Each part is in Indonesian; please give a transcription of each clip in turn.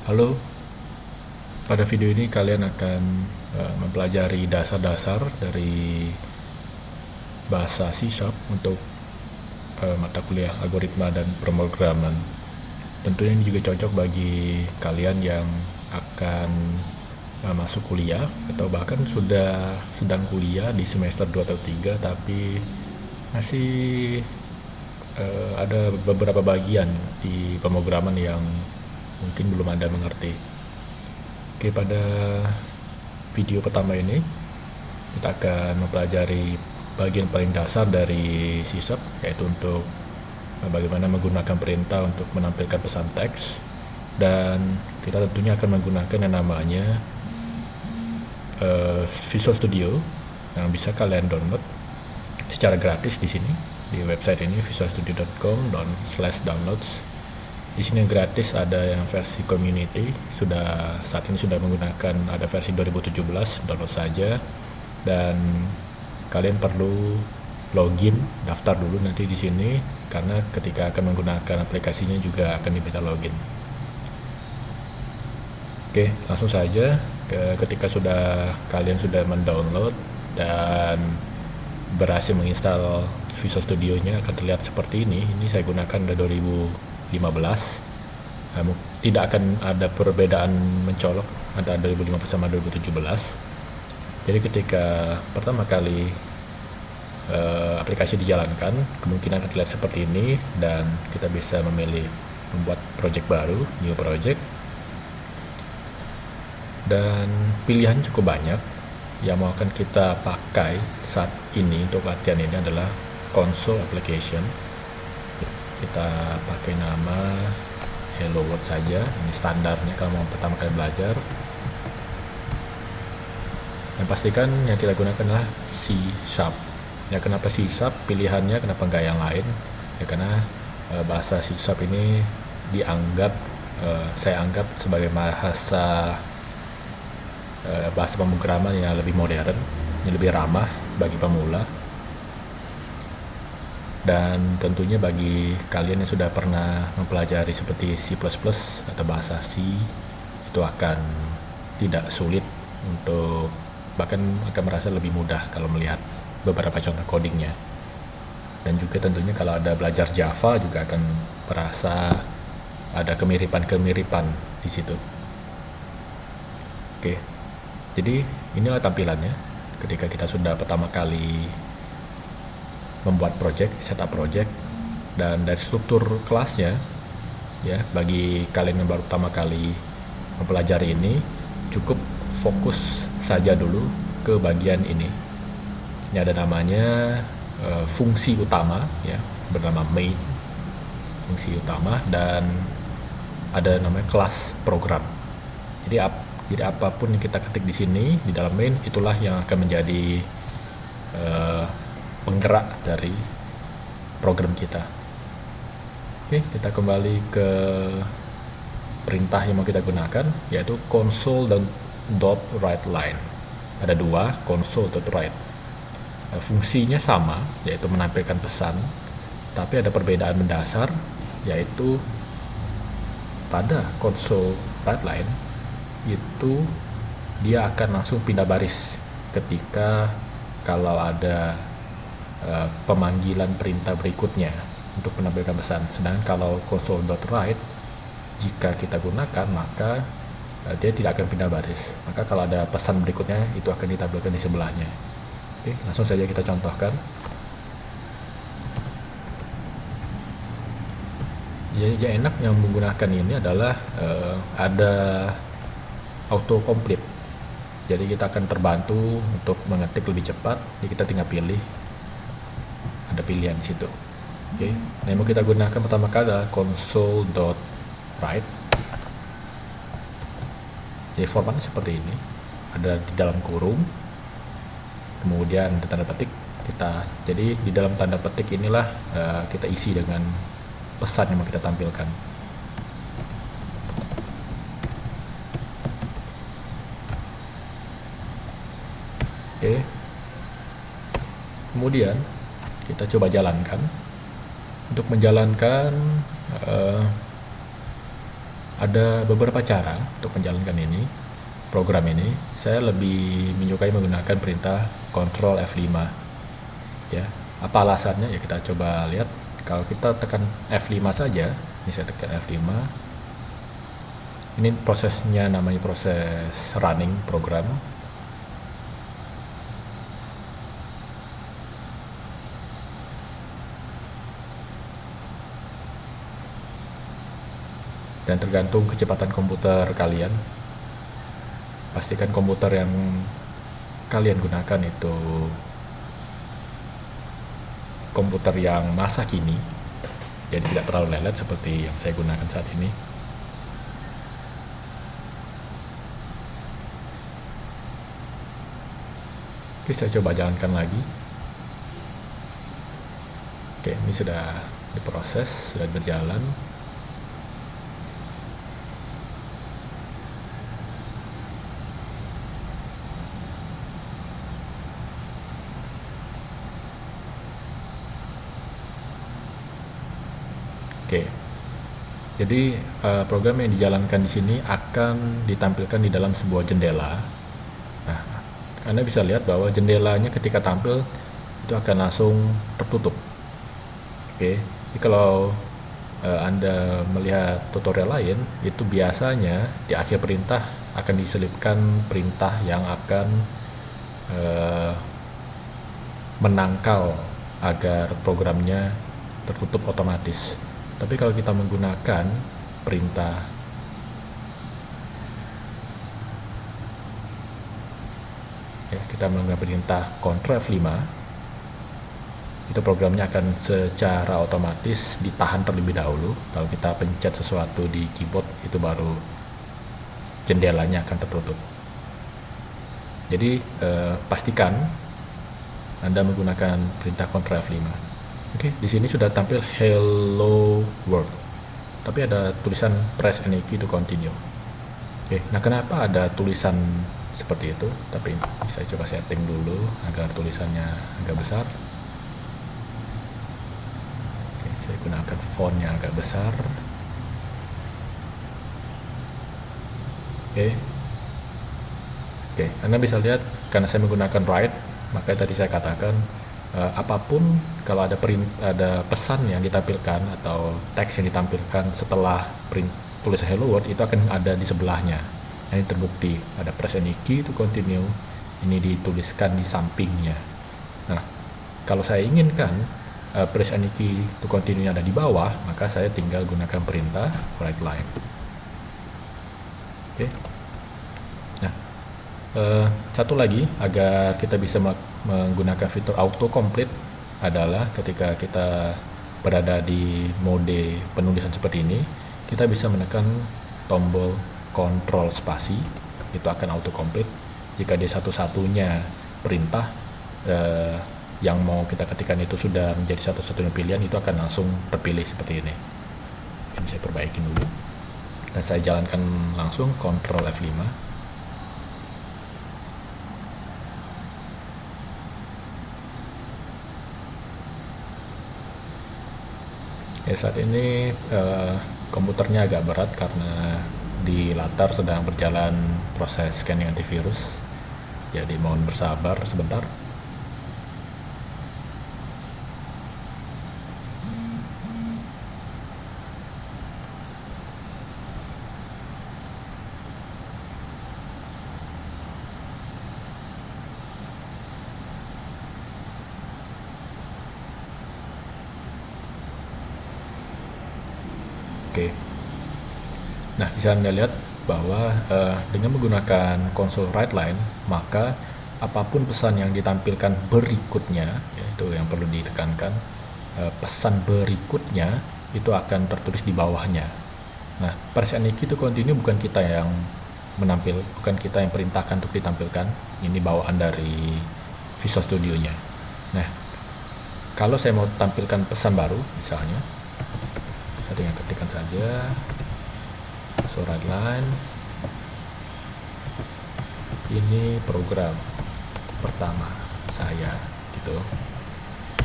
Halo, pada video ini kalian akan mempelajari dasar-dasar dari bahasa C# untuk mata kuliah algoritma dan pemrograman. Tentunya ini juga cocok bagi kalian yang akan masuk kuliah atau bahkan sudah sedang kuliah di semester 2 atau 3 tapi masih ada beberapa bagian di pemrograman yang mungkin belum Anda mengerti. Oke, pada video pertama ini kita akan mempelajari bagian paling dasar dari C#, yaitu untuk bagaimana menggunakan perintah untuk menampilkan pesan teks, dan kita tentunya akan menggunakan yang namanya Visual Studio yang bisa kalian download secara gratis di sini di website ini visualstudio.com/downloads. Di sini gratis, ada yang versi community, saat ini sudah menggunakan, ada versi 2017, download saja, dan kalian perlu login, daftar dulu nanti di sini karena ketika akan menggunakan aplikasinya juga akan diminta login. Oke, langsung saja ketika kalian sudah mendownload dan berhasil menginstal Visual Studio-nya, akan terlihat seperti ini. Ini saya gunakan dari 2015. Tidak akan ada perbedaan mencolok antara 2015 sama 2017. Jadi ketika pertama kali aplikasi dijalankan, kemungkinan akan terlihat seperti ini, dan kita bisa memilih membuat project baru, new project, dan pilihan cukup banyak. Yang mau akan kita pakai saat ini untuk latihan ini adalah console application. Kita pakai nama Hello World saja, ini standarnya kalau mau pertama kali belajar. Dan pastikan yang kita gunakan adalah C#. Ya, kenapa C#? Pilihannya kenapa nggak yang lain? Ya karena bahasa C# ini saya anggap sebagai bahasa pemrograman yang lebih modern, yang lebih ramah bagi pemula. Dan tentunya bagi kalian yang sudah pernah mempelajari seperti C++ atau bahasa C, itu akan tidak sulit untuk, bahkan akan merasa lebih mudah kalau melihat beberapa contoh codingnya. Dan juga tentunya kalau ada belajar Java juga akan merasa ada kemiripan-kemiripan di situ. Oke, jadi inilah tampilannya ketika kita sudah pertama kali membuat project, setup project. Dan dari struktur kelasnya, ya, bagi kalian yang baru pertama kali mempelajari ini, cukup fokus saja dulu ke bagian ini. Ini ada namanya fungsi utama, ya, bernama main, fungsi utama, dan ada namanya kelas program. Jadi apapun yang kita ketik di sini di dalam main, itulah yang akan menjadi penggerak dari program kita. Oke, kita kembali ke perintah yang mau kita gunakan, yaitu console.writeLine. Ada dua, console.write. Fungsinya sama, yaitu menampilkan pesan, tapi ada perbedaan mendasar, yaitu pada console.writeLine itu dia akan langsung pindah baris ketika kalau ada pemanggilan perintah berikutnya untuk menampilkan pesan. Sedangkan kalau console.write, jika kita gunakan, maka dia tidak akan pindah baris. Maka kalau ada pesan berikutnya, itu akan ditampilkan di sebelahnya. Oke, langsung saja kita contohkan. Jadi yang enak yang menggunakan ini adalah ada autocomplete. Jadi kita akan terbantu untuk mengetik lebih cepat. Jadi kita tinggal pilih, ada pilihan di situ. Oke, nah yang mau kita gunakan pertama kali adalah console.write. Jadi formatnya seperti ini, ada di dalam kurung, kemudian tanda petik. Jadi di dalam tanda petik inilah kita isi dengan pesan yang mau kita tampilkan. Oke, kemudian kita coba jalankan. Untuk menjalankan Ada beberapa cara untuk menjalankan program ini. Saya lebih menyukai menggunakan perintah Ctrl F5 ya. Apa alasannya? Ya kita coba lihat. Kalau kita tekan F5 saja, ini saya tekan F5, ini prosesnya namanya proses running program. Dan tergantung kecepatan komputer kalian. Pastikan komputer yang kalian gunakan itu komputer yang masa kini, jadi tidak terlalu lelet seperti yang saya gunakan saat ini. Oke, saya coba jalankan lagi. Oke, ini sudah diproses, sudah berjalan. Oke, jadi program yang dijalankan di sini akan ditampilkan di dalam sebuah jendela. Nah, Anda bisa lihat bahwa jendelanya ketika tampil itu akan langsung tertutup. Oke, jadi kalau Anda melihat tutorial lain, itu biasanya di akhir perintah akan diselipkan perintah yang akan menangkal agar programnya tertutup otomatis. Tapi kalau kita menggunakan perintah Ctrl F5, itu programnya akan secara otomatis ditahan terlebih dahulu. Kalau kita pencet sesuatu di keyboard, itu baru jendelanya akan tertutup. Jadi pastikan Anda menggunakan perintah Ctrl F5. Oke, di sini sudah tampil Hello World, tapi ada tulisan Press any key to continue. Oke, nah kenapa ada tulisan seperti itu? Tapi saya coba setting dulu agar tulisannya agak besar. Oke, saya gunakan font yang agak besar. Oke, Anda bisa lihat karena saya menggunakan write, maka tadi saya katakan apapun kalau ada pesan yang ditampilkan atau teks yang ditampilkan setelah tulisan Hello World, itu akan ada di sebelahnya. Nah, ini terbukti ada press any key to continue, ini dituliskan di sampingnya. Nah, kalau saya inginkan press any key to continue ada di bawah, maka saya tinggal gunakan perintah write line. Oke. Nah, satu lagi agar kita bisa menggunakan fitur auto complete adalah ketika kita berada di mode penulisan seperti ini, kita bisa menekan tombol Ctrl spasi, itu akan auto complete. Jika dia satu-satunya perintah yang mau kita ketikkan itu sudah menjadi satu-satunya pilihan, itu akan langsung terpilih seperti ini. Ini saya perbaikin dulu dan saya jalankan langsung Ctrl F5. Ya, saat ini komputernya agak berat karena di latar sedang berjalan proses scanning antivirus. Jadi mohon bersabar sebentar. Oke. Nah, bisa Anda lihat bahwa dengan menggunakan konsol write line, maka apapun pesan yang ditampilkan berikutnya, yaitu yang perlu ditekankan, pesan berikutnya itu akan tertulis di bawahnya. Nah, press any key to continue bukan kita yang bukan kita yang perintahkan untuk ditampilkan. Ini bawaan dari Visual Studio-nya. Nah, kalau saya mau tampilkan pesan baru, misalnya, saya tinggal ketikkan saja write line, ini program pertama saya, gitu.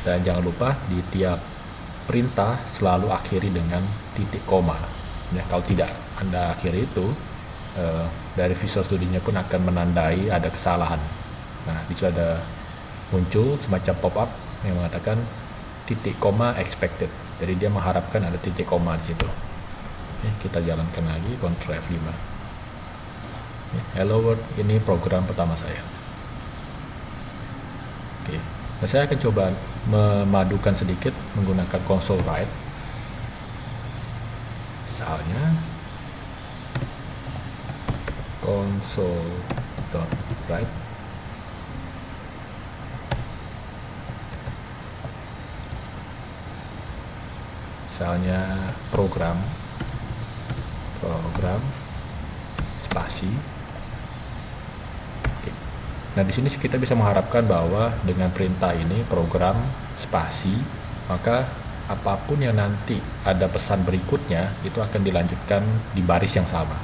Dan jangan lupa di tiap perintah selalu akhiri dengan titik koma. Ya, kalau tidak Anda akhiri itu, dari Visual Studio-nya pun akan menandai ada kesalahan. Nah, di situ ada muncul semacam pop-up yang mengatakan titik koma expected. Jadi dia mengharapkan ada titik koma di situ. Oke, kita jalankan lagi, Ctrl F5. Hello World, ini program pertama saya. Oke, nah saya akan coba memadukan sedikit menggunakan console write. Misalnya console.write. Misalnya program spasi. Oke. Nah, di sini kita bisa mengharapkan bahwa dengan perintah ini program spasi, maka apapun yang nanti ada pesan berikutnya itu akan dilanjutkan di baris yang sama.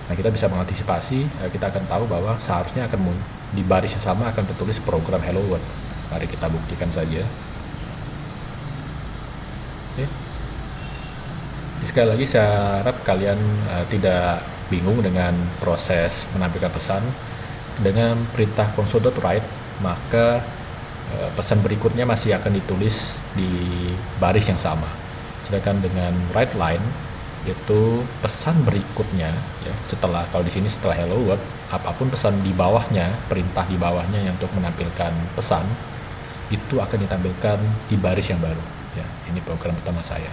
Nah, kita bisa mengantisipasi, kita akan tahu bahwa seharusnya akan di baris yang sama akan tertulis program Hello World. Mari kita buktikan saja. Oke. Sekali lagi saya harap kalian tidak bingung dengan proses menampilkan pesan. Dengan perintah console.write, maka pesan berikutnya masih akan ditulis di baris yang sama. Sedangkan dengan write line itu pesan berikutnya, ya, kalau di sini setelah hello world, apapun pesan di bawahnya, perintah di bawahnya yang untuk menampilkan pesan itu akan ditampilkan di baris yang baru. Ya, ini program pertama saya.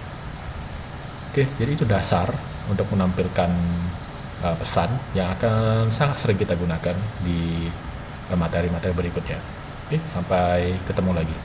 Oke, jadi itu dasar untuk menampilkan pesan yang akan sangat sering kita gunakan di materi-materi berikutnya. Oke, sampai ketemu lagi.